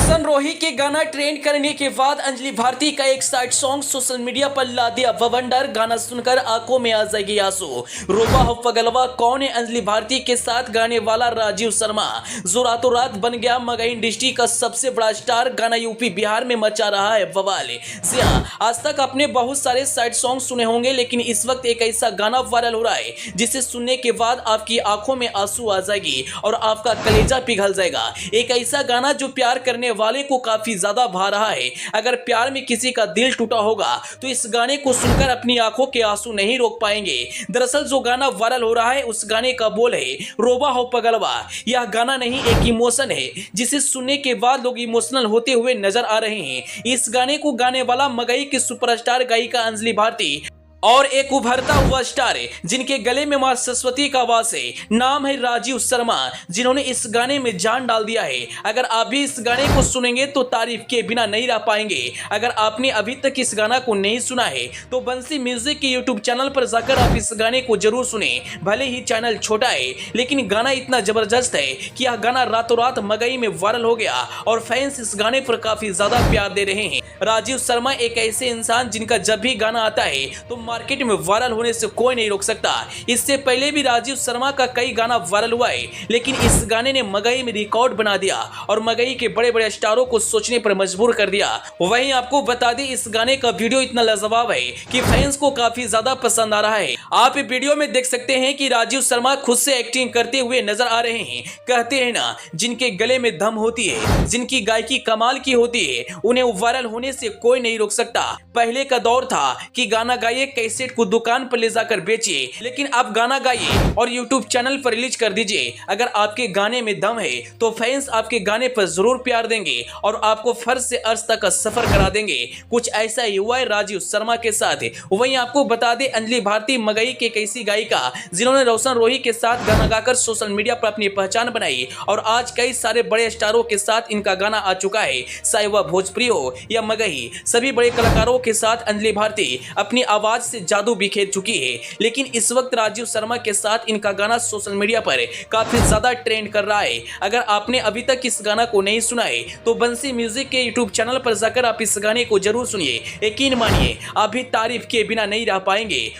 रोशन रोही के गाना ट्रेंड करने के बाद अंजलि भारती का एक साइड सॉन्ग सोशल मीडिया पर ला दिया बवंडर। गाना सुनकर आंखों में आ जाएगी आंसू। रोबा हो पगलवा कौन है? अंजलि भारती के साथ गाने वाला राजीव शर्मा जो रातों रात बन गया मगही इंडस्ट्री का सबसे बड़ा स्टार। गाना यूपी बिहार में मचा रहा है बवाल। जी हाँ, आज तक आपने बहुत सारे साइड सॉन्ग सुने होंगे, लेकिन इस वक्त एक ऐसा गाना वायरल हो रहा है जिसे सुनने के बाद आपकी आंखों में आंसू आ जाएगी और आपका कलेजा पिघल जाएगा। एक ऐसा गाना जो प्यार करने वाले को काफी ज्यादा भा रहा है। अगर प्यार में किसी का दिल टूटा होगा तो इस गाने को सुनकर अपनी आंखों के आंसू नहीं रोक पाएंगे। दरअसल जो गाना वायरल हो रहा है उस गाने का बोल है रोबा हो पगलवा। यह गाना नहीं, एक इमोशन है जिसे सुनने के बाद लोग इमोशनल होते हुए नजर आ रहे हैं। इस गाने को गाने वाला मगही की सुपरस्टार गायिका अंजलि भारती और एक उभरता हुआ स्टार है जिनके गले में मां सरस्वती का वास है। नाम है राजीव शर्मा, जिन्होंने इस गाने में जान डाल दिया है। अगर आप भी इस गाने को सुनेंगे तो तारीफ के बिना नहीं रह पाएंगे। अगर आपने अभी तक इस गाना को नहीं सुना है तो बंसी म्यूजिक के यूट्यूब चैनल पर जाकर आप इस गाने को जरूर सुने। भले ही चैनल छोटा है लेकिन गाना इतना जबरदस्त है कि यह गाना रातों रात मगही में वायरल हो गया और फैंस इस गाने पर काफी ज्यादा प्यार दे रहे हैं। राजीव शर्मा एक ऐसे इंसान जिनका जब भी गाना आता है तो मार्केट में वायरल होने से कोई नहीं रोक सकता। इससे पहले भी राजीव शर्मा का कई गाना वायरल हुआ है, लेकिन इस गाने ने मगही में रिकॉर्ड बना दिया और मगही के बड़े बड़े स्टारों को सोचने पर मजबूर कर दिया। वहीं आपको बता दें इस गाने का वीडियो इतना लाजवाब है कि फैंस को काफी ज्यादा पसंद आ रहा है। आप वीडियो में देख सकते हैं कि राजीव शर्मा खुद से एक्टिंग करते हुए नजर आ रहे हैं। कहते हैं ना, जिनके गले में दम होती है, जिनकी गायकी कमाल की होती है, उन्हें वायरल होने से कोई नहीं रोक सकता। पहले का दौर था कि गाना गाइए कैसेट को दुकान पर ले जाकर बेचिए, लेकिन आप गाना गाइए और यूट्यूब चैनल पर रिलीज कर दीजिए। अगर आपके गाने में दम है तो फैंस आपके गाने पर जरूर प्यार देंगे और आपको फर्श से अर्श तक का सफर करा देंगे। कुछ ऐसा ही हुआ है राजीव शर्मा के साथ। वहीं आपको बता दें अंजलि भारती मगही के एक ऐसी गायिका जिन्होंने रोशन रोही के साथ गाना गाकर सोशल मीडिया पर अपनी पहचान बनाई और आज कई सारे बड़े स्टारों के साथ इनका गाना आ चुका है। चाहे वह भोजपुरी हो या मगही, सभी बड़े कलाकारों के साथ अंजलि भारती अपनी आवाज से जादू बिखेर चुकी है। लेकिन इस वक्त राजीव शर्मा के साथ इनका गाना सोशल मीडिया पर काफी ज्यादा ट्रेंड कर रहा है। अगर आपने अभी तक इस गाना को नहीं सुना है तो बंसी म्यूजिक के यूट्यूब चैनल पर जाकर आप इस गाने को जरूर सुनिए। यकीन मानिए आप भी तारीफ के बिना नहीं रह पाएंगे।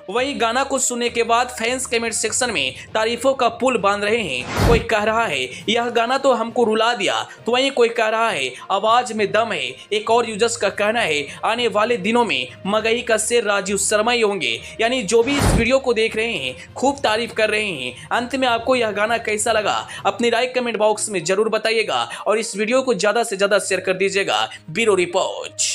वहीं गाना को सुनने के बाद फैंस कमेंट सेक्शन में तारीफों का पुल बांध रहे हैं। कोई कह रहा है यह गाना तो हमको रुला दिया, तो वहीं कोई कह रहा है आवाज में दम है। एक और यूजर्स का कहना है आने वाले दिनों में मगही का शेर राजीव शर्मा ही होंगे। यानी जो भी इस वीडियो को देख रहे हैं खूब तारीफ कर रहे हैं। अंत में आपको यह गाना कैसा लगा अपनी राय कमेंट बॉक्स में जरूर बताइएगा और इस वीडियो को ज्यादा से ज्यादा शेयर कर दीजिएगा। Bureau report.